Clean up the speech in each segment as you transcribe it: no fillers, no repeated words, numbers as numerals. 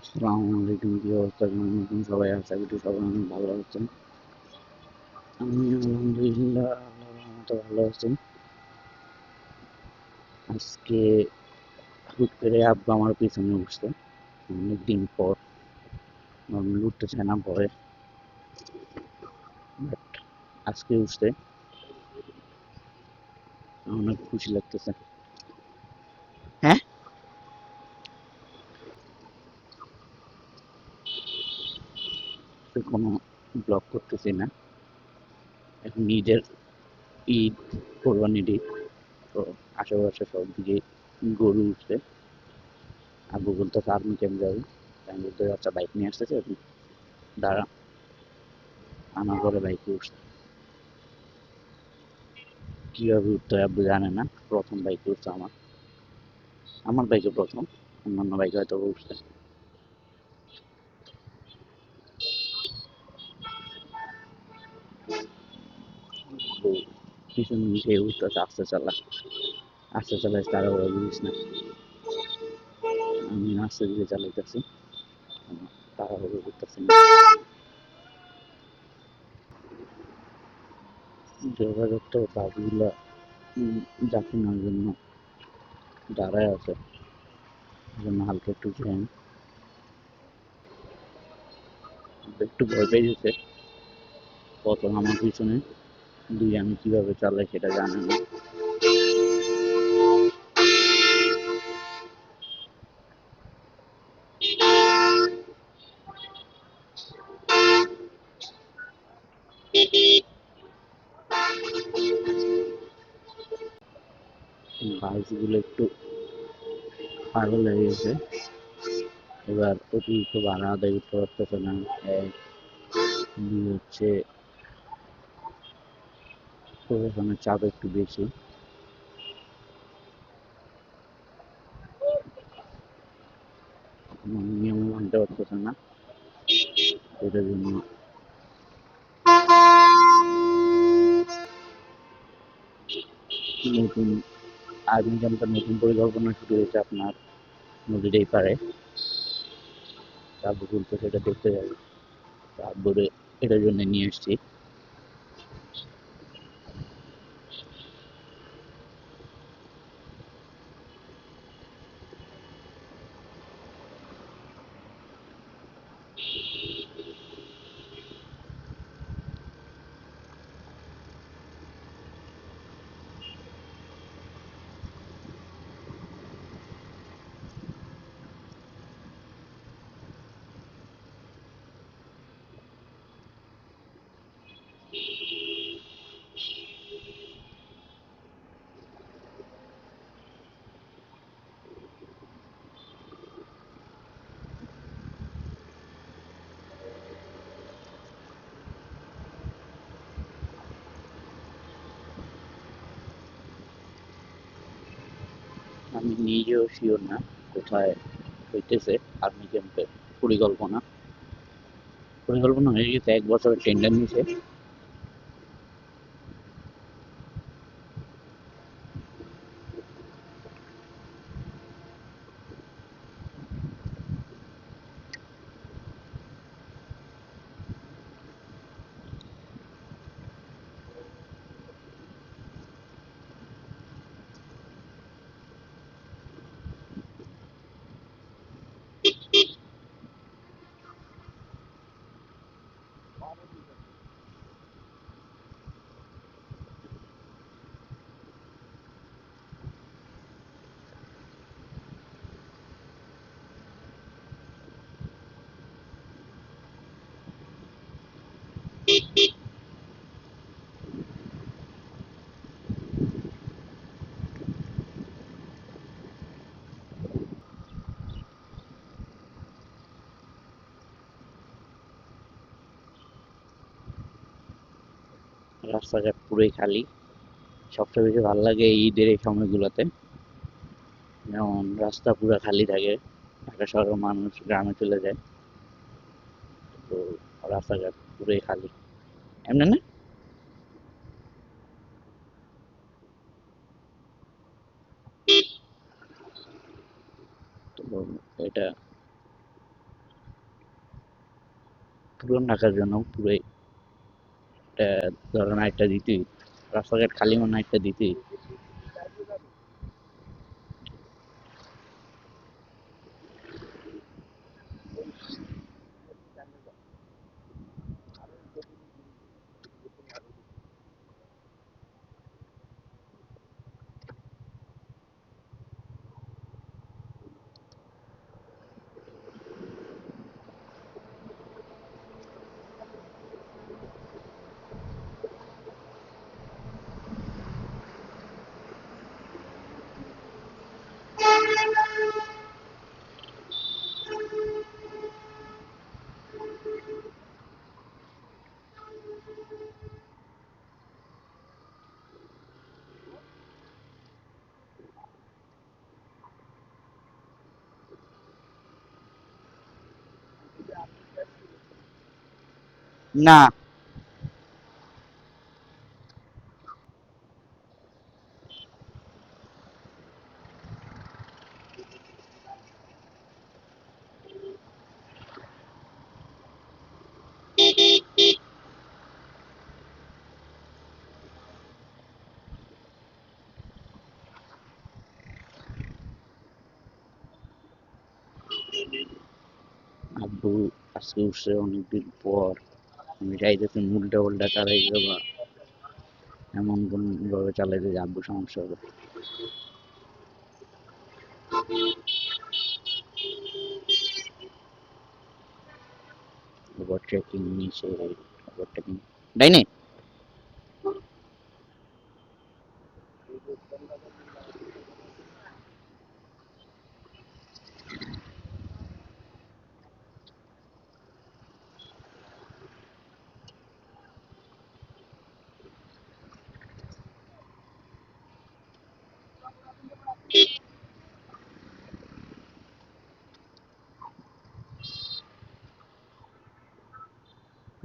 আসসালামু আলাইকুম, কি অবস্থা? কেমন আছেন সবাই? আশা করি সবাই অনেক ভালো আছেন। আমি আলহামদুলিল্লাহ আল্লাহর রহমতে ভালো আছি। আজকে হুট করে আব্বা আমার পিছনে উঠছে অনেকদিন পর। নর্মালি উঠতে চায় না, ভয়ে, বাট আজকে উঠছে। অনেক খুশি লাগতেছে। হ্যাঁ, কোনো ব্লগ করতেছি না, এখন ঈদের ঈদ, কোরবানির ঈদ, তো আশেপাশে সব দিকে গরু উঠছে। আব্বু বলতেছে আর্মি ক্যাম্প যাবে, আমি বলতে আচ্ছা বাইক নিয়ে আসতেছে, দাঁড়া। আমার ঘরে বাইকে উঠছে। কিভাবে উঠতে হয় আব্বু জানে না, প্রথম বাইকে উঠছে আমার। আমার বাইকে প্রথম, অন্যান্য বাইকে হয়তো উঠছে। তো পিছন দিকে উঠতেছে, আস্তে চালা, আস্তে চালাই, তাড়াহুড়া বুঝিস না। আমি আস্তে দিকে চালাইতেছি, তাড়াহুড়ো করতেছি না। যোগাযোগটা বাসগুলা যাত্রী নেওয়ার জন্য দাঁড়ায় আছে, জন্য হালকা একটু জ্যাম। একটু ভয় পেয়ে গেছে, প্রথম আমার পিছনে, দুই আমি কিভাবে চালাই সেটা জানে না। বাসগুলো একটু পাগল হয়ে গেছে, এবার অতিরিক্ত ভাড়া আদায় করতে পারতেছে না। এক, দুই হচ্ছে প্রশাসনের চাপ একটু বেশি, নিয়ম মানতে পারতেছে না, এটার জন্য নতুন আর্মি ক্যাম্পের নতুন পরিকল্পনা শুরু হয়েছে আপনার নদীর এই পারে। আব্বু বলতে সেটা দেখতে যাবে, আব্বুরে এটার জন্য নিয়ে এসছি। আমি নিজেও শিওর না কোথায় হইতেছে আর্মি ক্যাম্পের পরিকল্পনা। পরিকল্পনা হয়ে গেছে, 1 বছরের টেন্ডার নিছে। রাস্তাঘাট পুরোই খালি। সবচেয়ে বেশি ভালো লাগে ঈদের এই সময়গুলোতে, যেমন রাস্তা পুরো খালি থাকে, ঢাকা শহরের মানুষ গ্রামে চলে যায়, তো রাস্তাঘাট পুরোই খালি। এমনি না? এটা পূরণ ঢাকার জন্য পুরোই ধরেন একটা দিতেই, রাস্তাঘাট খালি মনে একটা দিতেই। না, আব্বু আজকে উঠছে অনেকদিন পর। আমি চাইতেছি উল্টা উল্টা চালাই যাবা, এমন কোন ভাবে চালাইতে যে আব্বু সমস্যা হবে। ওভার ট্রেকিং নিচে, ওভার ট্রেকিং ডাইনে।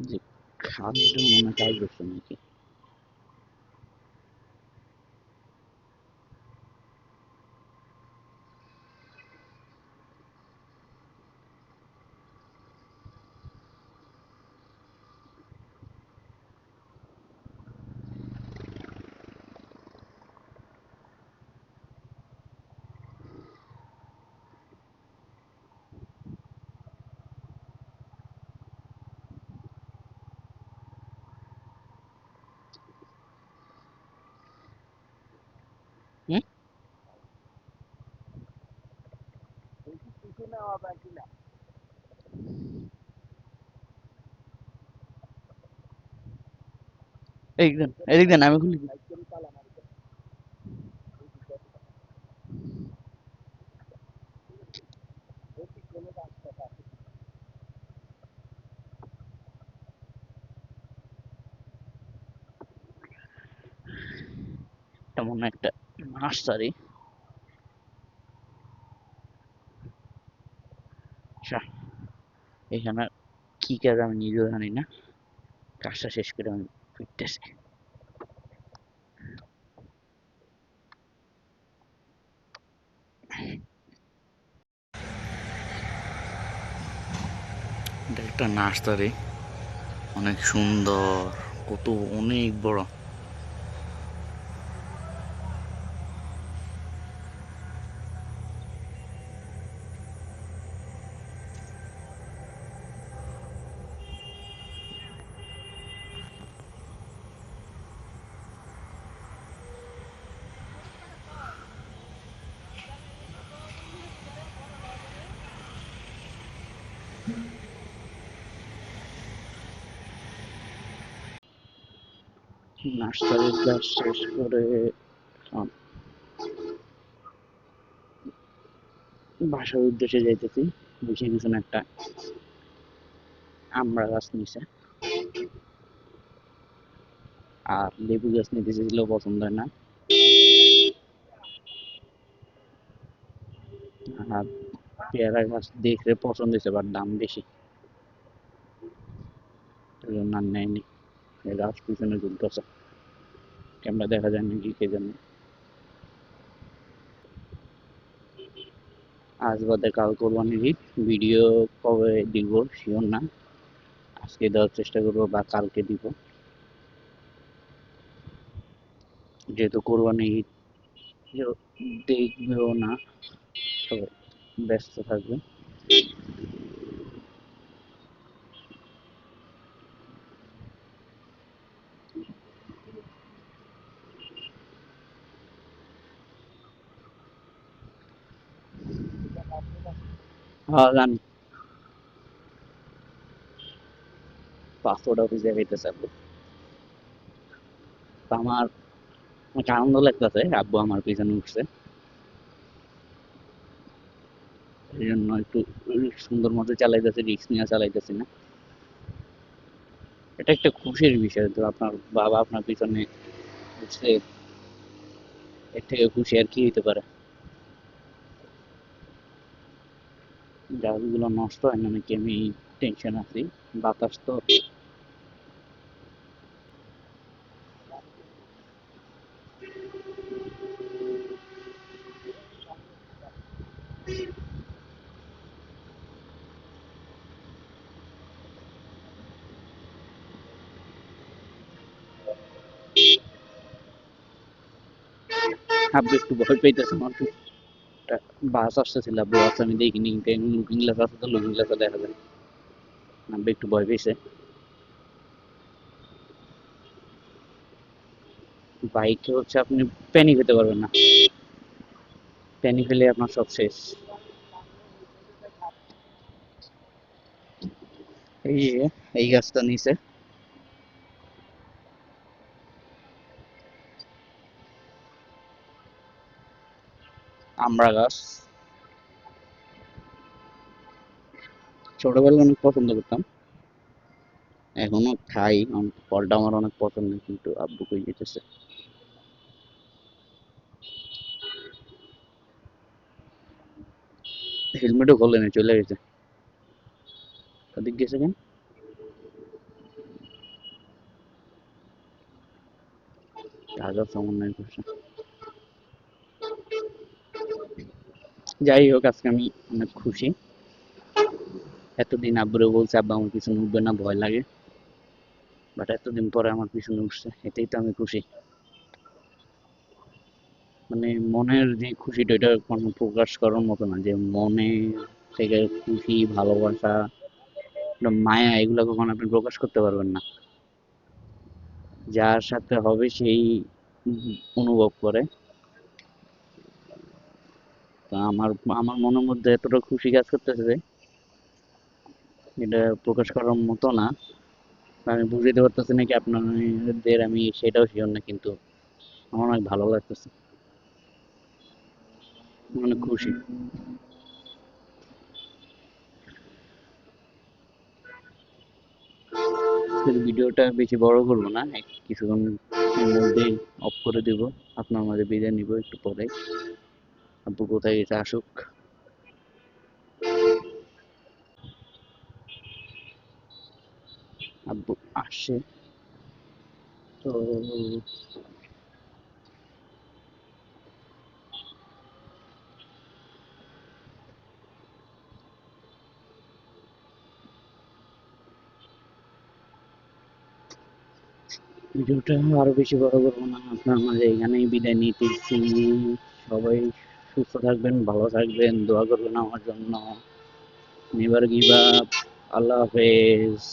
যে খাদ্য মনে কাজ করছে নাকি। হুম, এদিক দেন আমি খুলি। তেমন একটা নার্সারি। আচ্ছা, এখানে কি কাজ আমি নিজেও জানি না, কাজটা শেষ করে আমি ফিরতেছি। এটা একটা নার্সারি, অনেক সুন্দর, কত অনেক বড়। নার্সারির কাজ শেষ করে আম, বাসার উদ্দেশ্যে যাইতেছি। বেশি কিছু না, একটা আমড়া গাছ নিচে আর লেবু গাছ নিতে চেয়েছিলেও পছন্দ হয় না। আর পেয়ারা গাছ দেখলে পছন্দ হয়েছে, বাট দাম বেশি, এই জন্য আর নেয়নি। এই গাছ পিছনে ঝুলতেছে, ক্যামেরা দেখা যায় নাকি কে জানে। আজ বাদে কাল কোরবানির ঈদ, ভিডিও কবে দিব শিওর না, আজকে দেওয়ার চেষ্টা করবো বা কালকে দিব, যেহেতু কোরবানি ঈদ কেউ দেখবেও না, তো ব্যস্ত থাকবে। হ্যাঁ জানি, পাসপোর্ট অফিসে হইতেছে আব্বু। তো আমার অনেক আনন্দ লাগতেছে, আব্বু আমার পিছনে উঠছে, এই জন্য একটু সুন্দর মতো চালাইতেছি, রিস্ক নিয়ে চালাইতেছি না। এটা একটা খুশির বিষয়, তো আপনার বাবা আপনার পিছনে উঠছে, এর থেকে খুশি আর কি হতে পারে। গাছগুলো নষ্ট হয় না নাকি আমি টেনশন আছি, বাতাস তো। আব্বু একটু ভয় পাইতেছে, আমার একটা বাস আসতেছিল, আব্বু বাস আমি দেখিনি, লুকিং গ্লাস আছে তো লুকিং গ্লাসে দেখা যায়। আব্বু একটু ভয় পেয়েছে। বাইকে হচ্ছে আপনি প্যানিক হতে পারবেন না, প্যানিক হলে আপনার সব শেষ। এই যে এই গাছটা নিচে আমড়া গাছ, ছোটবেলায় অনেক পছন্দ করতাম, এখনো খাই, ফলটা আমার অনেক পছন্দ, কিন্তু আব্বু কই যেতেছে। হেলমেটও খোলে না, চলে গেছে। ওদিক গেছে কেন? কাজের সমন্বয় করছে। যাই হোক, আজকে আমি অনেক খুশি। এতদিন আব্বুরে বলছে আব্বা আমার পিছনে উঠবে না, ভয় লাগে, বাট এতদিন পরে আমার পিছনে উঠছে, এতেই তো আমি খুশি। মানে মনের যে খুশিটা, এটা কোনো প্রকাশ করার মতো না, যে মনে থেকে খুশি, ভালোবাসা, একটা মায়া, এগুলো কখনো আপনি প্রকাশ করতে পারবেন না। যার সাথে হবে সেই অনুভব করে। তো আমার আমার মনের মধ্যে এতটা খুশি কাজ করতেছে যে এটা প্রকাশ করার মতো না। আমি বুঝাইতে পারতেছি নাকি আপনাদের, আমি সেটাও শিওর না, কিন্তু আমার অনেক ভালো লাগতেছে, অনেক খুশি। আজকের ভিডিওটা বেশি বড় করবো না, কিছুক্ষণের মধ্যেই অফ করে দিব, আপনার মাঝে বিদায় নিব একটু পরে। আব্বু কোথায় গেছে, আসুক। আব্বু আসে তো। ভিডিওটা আরো বেশি বড় করবো না, আপনার মাঝে এখানেই বিদায় নিতেছি। সবাই সুস্থ থাকবেন, ভালো থাকবেন, দোয়া করবেন আমার জন্য। Never give up. আল্লাহ হাফেজ।